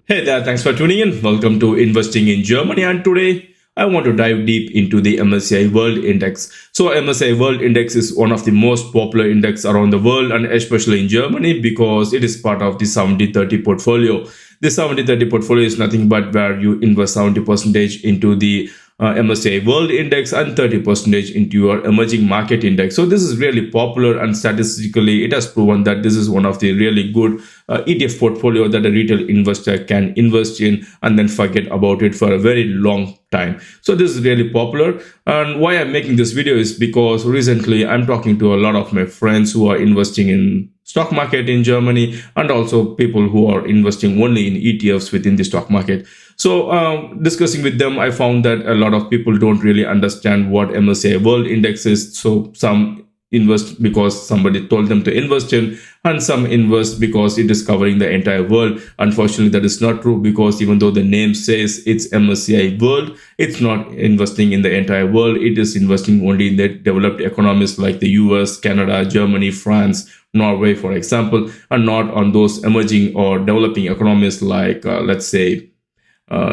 Hey there, thanks for tuning in. Welcome to Investing in Germany. And today I want to dive deep into the MSCI World Index. So, MSCI World Index is one of the most popular index around the world and especially in Germany because it is part of the 70-30 portfolio. The 70-30 portfolio is nothing but where you invest 70% into the MSCI World Index and 30% into your emerging market index. So this is really popular, and statistically, it has proven that this is one of the really good ETF portfolio that a retail investor can invest in and then forget about it for a very long time. So this is really popular, and why I'm making this video is because recently I'm talking to a lot of my friends who are investing in stock market in Germany and also people who are investing only in ETFs within the stock market. So discussing with them, I found that a lot of people don't really understand what MSCI World Index is. So some invest because somebody told them to invest in, and some invest because it is covering the entire world. Unfortunately, that is not true, because even though the name says it's MSCI World, it's not investing in the entire world. It is investing only in the developed economies like the US, Canada, Germany, France, Norway, for example, and not on those emerging or developing economies like, let's say,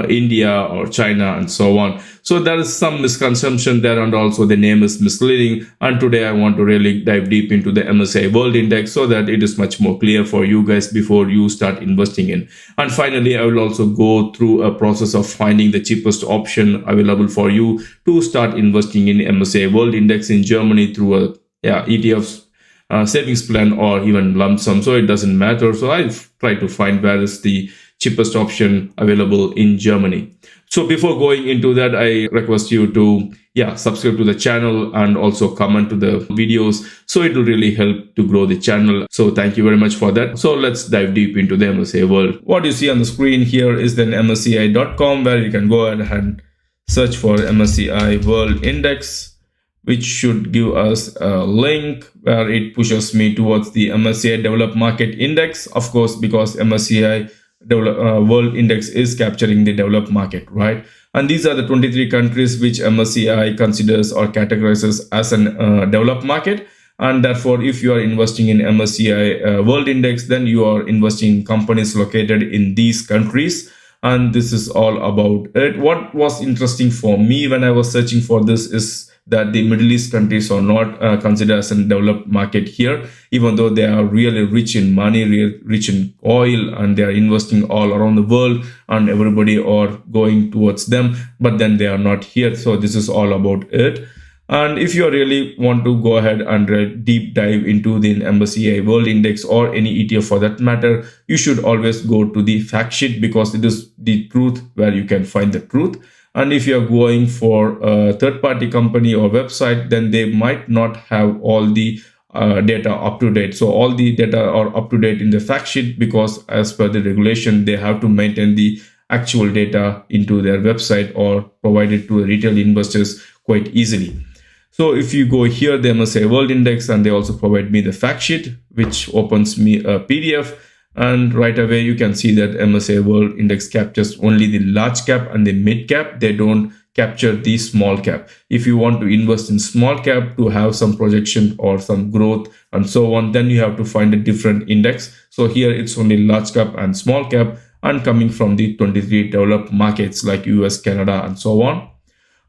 India or China and so on. So there is some misconception there, and also the name is misleading. And today I want to really dive deep into the MSCI World Index so that it is much more clear for you guys before you start investing in. And finally, I will also go through a process of finding the cheapest option available for you to start investing in MSCI World Index in Germany through a ETFs savings plan or even lump sum. So it doesn't matter. So I've tried to find where is the cheapest option available in Germany. So before going into that, I request you to subscribe to the channel and also comment to the videos. So it will really help to grow the channel. So thank you very much for that. So let's dive deep into the MSCI World. What you see on the screen here is then MSCI.com, where you can go ahead and search for MSCI World Index, which should give us a link where it pushes me towards the MSCI Developed Market Index. Of course, because MSCI World Index is capturing the developed market, right? And these are the 23 countries which MSCI considers or categorizes as an developed market. And therefore, if you are investing in MSCI World Index, then you are investing in companies located in these countries. And this is all about it. What was interesting for me when I was searching for this is that the Middle East countries are not considered as a developed market here, even though they are really rich in money, really rich in oil, and they are investing all around the world, and everybody are going towards them, but then they are not here. So this is all about it. And if you really want to go ahead and deep dive into the MSCI World Index or any ETF for that matter, you should always go to the fact sheet, because it is the truth where you can find the truth. And if you're going for a third-party company or website, then they might not have all the data up to date. So all the data are up to date in the fact sheet, because as per the regulation, they have to maintain the actual data into their website or provide it to retail investors quite easily. So if you go here, the MSCI World Index, and they also provide me the fact sheet, which opens me a PDF. And right away, you can see that MSCI World Index captures only the large cap and the mid cap. They don't capture the small cap. If you want to invest in small cap to have some projection or some growth and so on, then you have to find a different index. So here it's only large cap and small cap, and coming from the 23 developed markets like US, Canada, and so on.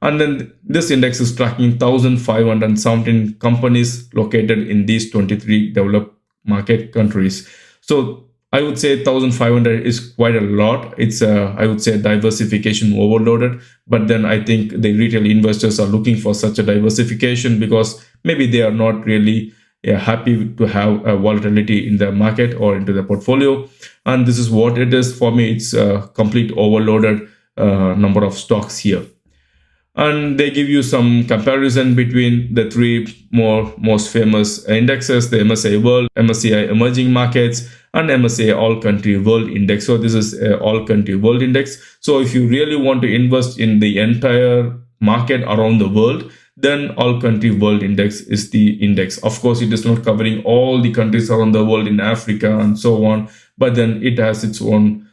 And then this index is tracking 1,517 companies located in these 23 developed market countries. So I would say 1,500 is quite a lot. It's I would say diversification overloaded. But then I think the retail investors are looking for such a diversification because maybe they are not really happy to have a volatility in the market or into the portfolio. And this is what it is. For me, it's a complete overloaded number of stocks here. And they give you some comparison between the three most famous indexes: the MSCI World, MSCI Emerging Markets, and MSCI All Country World Index. So this is All Country World Index. So if you really want to invest in the entire market around the world, then All Country World Index is the index. Of course, it is not covering all the countries around the world in Africa and so on, but then it has its own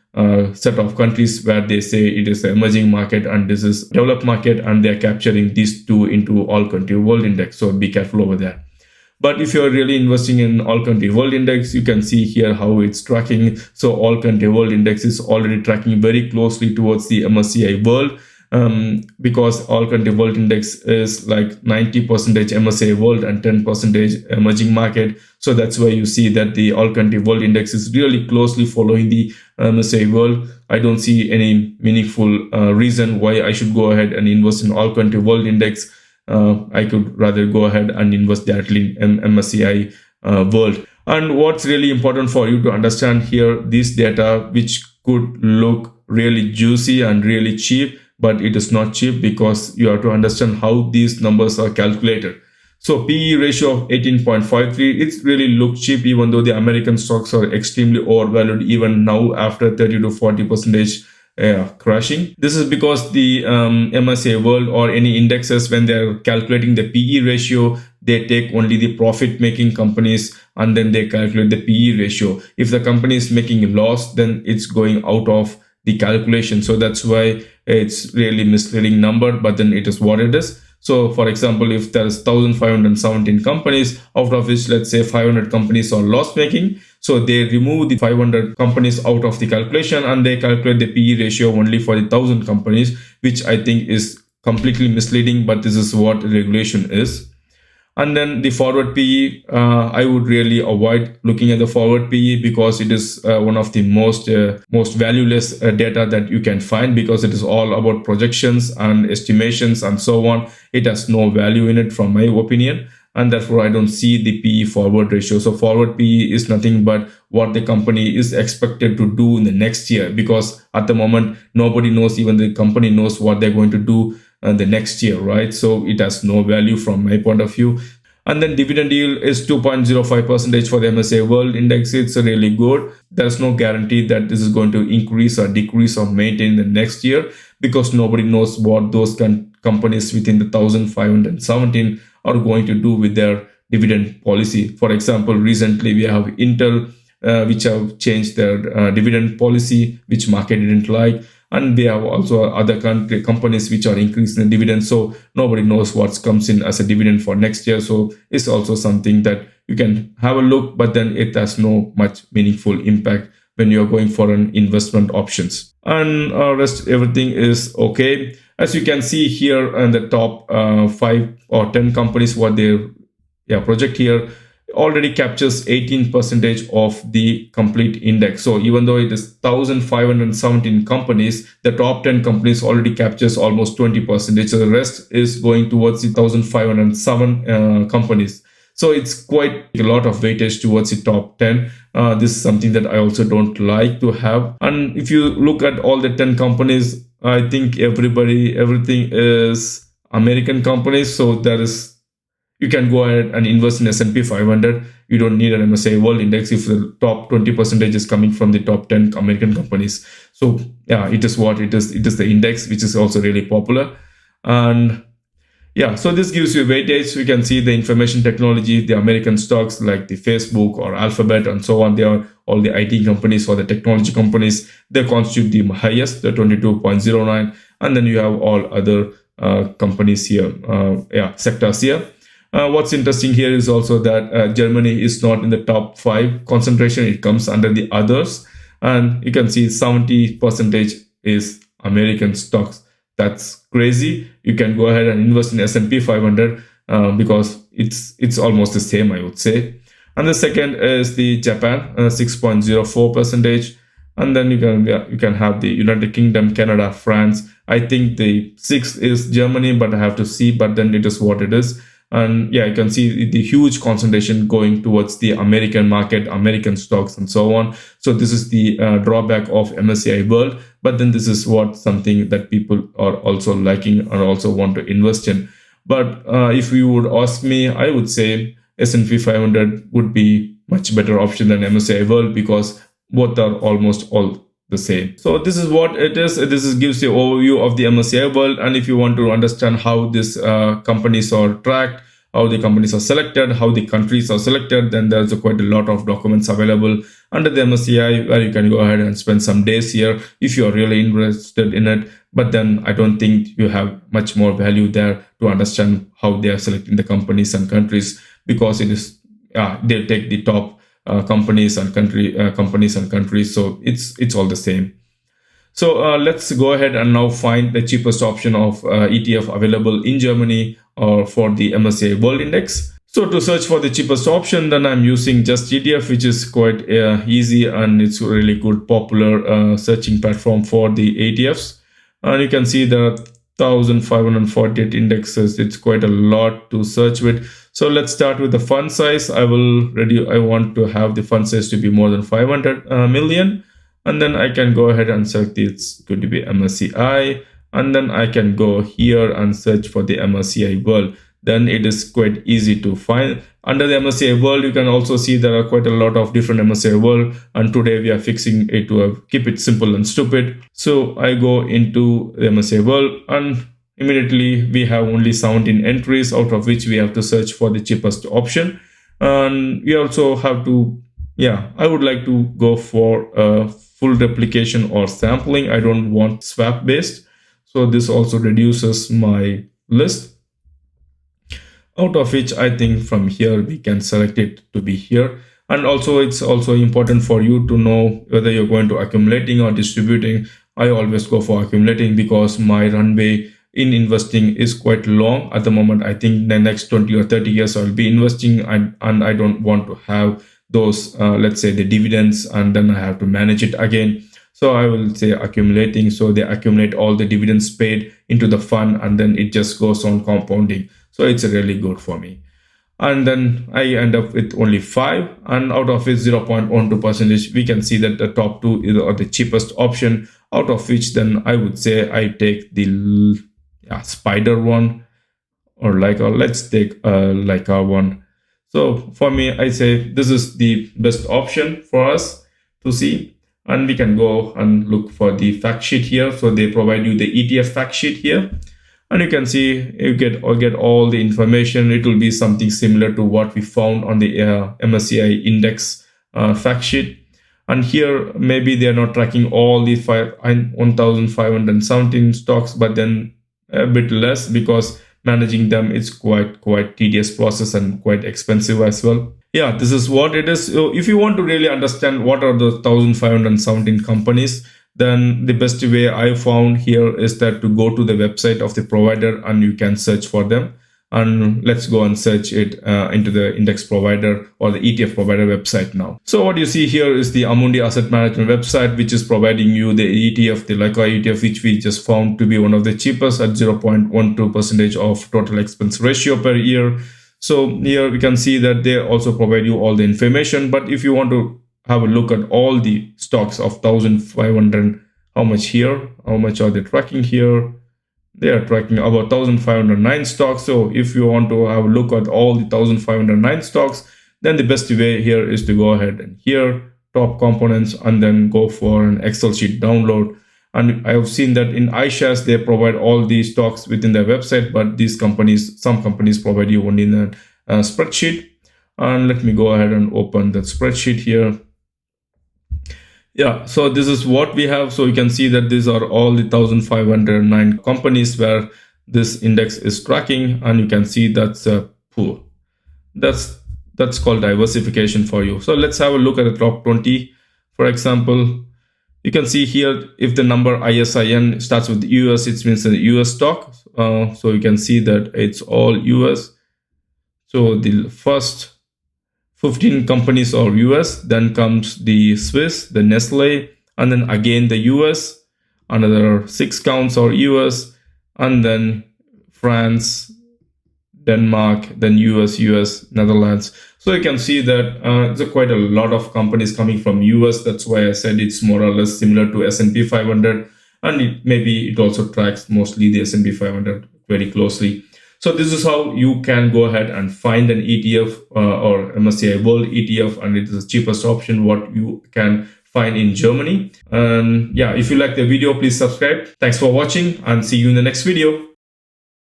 set of countries where they say it is the emerging market and this is developed market, and they are capturing these two into All Country World Index. So be careful over there. But if you're really investing in all country world index, you can see here how it's tracking. So all country world index is already tracking very closely towards the MSCI world, because all country world index is like 90% MSCI world and 10% emerging market. So that's why you see that the all country world index is really closely following the MSCI world. I don't see any meaningful reason why I should go ahead and invest in all country world index. I could rather go ahead and invest directly in MSCI world. And what's really important for you to understand here, this data, which could look really juicy and really cheap, but it is not cheap, because you have to understand how these numbers are calculated. So PE ratio of 18.53, it really looks cheap, even though the American stocks are extremely overvalued even now after 30 to 40% crashing. This is because the MSCI World or any indexes, when they're calculating the PE ratio, they take only the profit making companies and then they calculate the PE ratio. If the company is making a loss, then it's going out of the calculation. So that's why it's really misleading number, but then it is what it is. So for example, if there's 1,517 companies, out of which let's say 500 companies are loss making, so they remove the 500 companies out of the calculation and they calculate the PE ratio only for the 1,000 companies, which I think is completely misleading, but this is what regulation is. And then the forward PE, I would really avoid looking at the forward PE, because it is one of the most valueless data that you can find, because it is all about projections and estimations and so on. It has no value in it, from my opinion, and therefore I don't see the PE forward ratio. So forward PE is nothing but what the company is expected to do in the next year, because at the moment nobody knows, even the company knows what they're going to do the next year, right? So it has no value from my point of view. And then dividend yield is 2.05% for the MSCI World Index. It's really good. There's no guarantee that this is going to increase or decrease or maintain the next year, because nobody knows what those companies within the 1,517 are going to do with their dividend policy. For example, recently we have Intel, which have changed their dividend policy, which market didn't like. And they have also other companies which are increasing the dividend. So nobody knows what comes in as a dividend for next year. So it's also something that you can have a look, but then it has no much meaningful impact when you're going for an investment options. And rest everything is okay. As you can see here in the top 5 or 10 companies, what they project here already captures 18% of the complete index. So even though it is 1,517 companies, the top 10 companies already captures almost 20%. So the rest is going towards the 1,507 companies. So it's quite a lot of weightage towards the top 10. This is something that I also don't like to have. And if you look at all the 10 companies, I think everything is American companies. So you can go ahead and invest in S&P 500. You don't need an MSCI World Index if the top 20% is coming from the top 10 American companies. So yeah, it is what it is. It is the index, which is also really popular. And yeah, so this gives you weightage. We can see the information technology, the American stocks like the Facebook or Alphabet and so on. They are all the IT companies or the technology companies. They constitute the highest, the 22.09. And then you have all other companies here, sectors here. What's interesting here is also that Germany is not in the top 5 concentration. It comes under the others. And you can see 70% is American stocks. That's crazy. You can go ahead and invest in S&P 500 because it's almost the same, I would say. And the second is the Japan, 6.04%. And then you can have the United Kingdom, Canada, France. I think the 6th is Germany, but I have to see. But then it is what it is. And yeah, you can see the huge concentration going towards the American market, American stocks, and so on. So this is the drawback of MSCI World. But then this is something that people are also liking and also want to invest in. But if you would ask me, I would say S&P 500 would be much better option than MSCI World, because both are almost all the same. So this is what it is. This gives you an overview of the MSCI World. And if you want to understand how these companies are tracked, how the companies are selected, how the countries are selected, then there's quite a lot of documents available under the MSCI, where you can go ahead and spend some days here if you're really interested in it. But then I don't think you have much more value there to understand how they are selecting the companies and countries, because it is they take the top companies and countries. So it's all the same. So let's go ahead and now find the cheapest option of ETF available in Germany or for the MSCI World Index. So to search for the cheapest option, then I'm using just ETF, which is quite easy, and it's a really good popular searching platform for the ETFs. And you can see there are 1,548 indexes. It's quite a lot to search with. So let's start with the fund size. I want to have the fund size to be more than 500 million. And then I can go ahead and select it's going to be MSCI. And then I can go here and search for the MSCI World. Then it is quite easy to find. Under the MSCI World, you can also see there are quite a lot of different MSCI World. And today we are fixing it to keep it simple and stupid. So I go into the MSCI World, and immediately we have only 17 entries, out of which we have to search for the cheapest option. And we also have to, I would like to go for a full replication or sampling. I don't want swap based. So this also reduces my list, out of which I think from here we can select it to be here. And also it's also important for you to know whether you're going to accumulating or distributing. I always go for accumulating because my runway in investing is quite long at the moment. I think the next 20 or 30 years I'll be investing, and I don't want to have those, let's say the dividends, and then I have to manage it again. So I will say accumulating. So they accumulate all the dividends paid into the fund, and then it just goes on compounding. So it's really good for me. And then I end up with only 5, and out of it 0.12%. We can see that the top 2 are the cheapest option, out of which then I would say I take the spider one, or let's take Leica one. So for me, I say this is the best option for us to see. And we can go and look for the fact sheet here. So they provide you the ETF fact sheet here. And you can see you get all the information. It will be something similar to what we found on the MSCI Index fact sheet. And here, maybe they're not tracking all the 1,517 stocks, but then a bit less, because managing them is quite tedious process and quite expensive as well. Yeah, this is what it is. So if you want to really understand what are the 1,517 companies, then the best way I found here is that to go to the website of the provider and you can search for them. And let's go and search it into the index provider or the ETF provider website now. So what you see here is the Amundi Asset Management website, which is providing you the ETF, the Leica ETF, which we just found to be one of the cheapest at 0.12% of total expense ratio per year. So here we can see that they also provide you all the information. But if you want to have a look at all the stocks of 1,500, how much here, how much are they tracking here? They are tracking about 1,509 stocks. So if you want to have a look at all the 1,509 stocks, then the best way here is to go ahead and here, top components, and then go for an Excel sheet download. And I have seen that in iShares, they provide all these stocks within their website, but some companies provide you only in a spreadsheet. And let me go ahead and open that spreadsheet here. Yeah, so this is what we have. So you can see that these are all the 1,509 companies where this index is tracking, and you can see that's a pool. That's called diversification for you. So let's have a look at the top 20. For example, you can see here if the number ISIN starts with US, it means a US stock. So you can see that it's all US. So the first 15 companies are US, then comes the Swiss, the Nestle, and then again the US, another 6 counts are US, and then France, Denmark, then US, Netherlands. So you can see that there's quite a lot of companies coming from US. That's why I said it's more or less similar to S&P 500, and maybe it also tracks mostly the S&P 500 very closely. So this is how you can go ahead and find an ETF or MSCI World ETF, and it is the cheapest option what you can find in Germany. And yeah, if you like the video, please subscribe. Thanks for watching, and see you in the next video.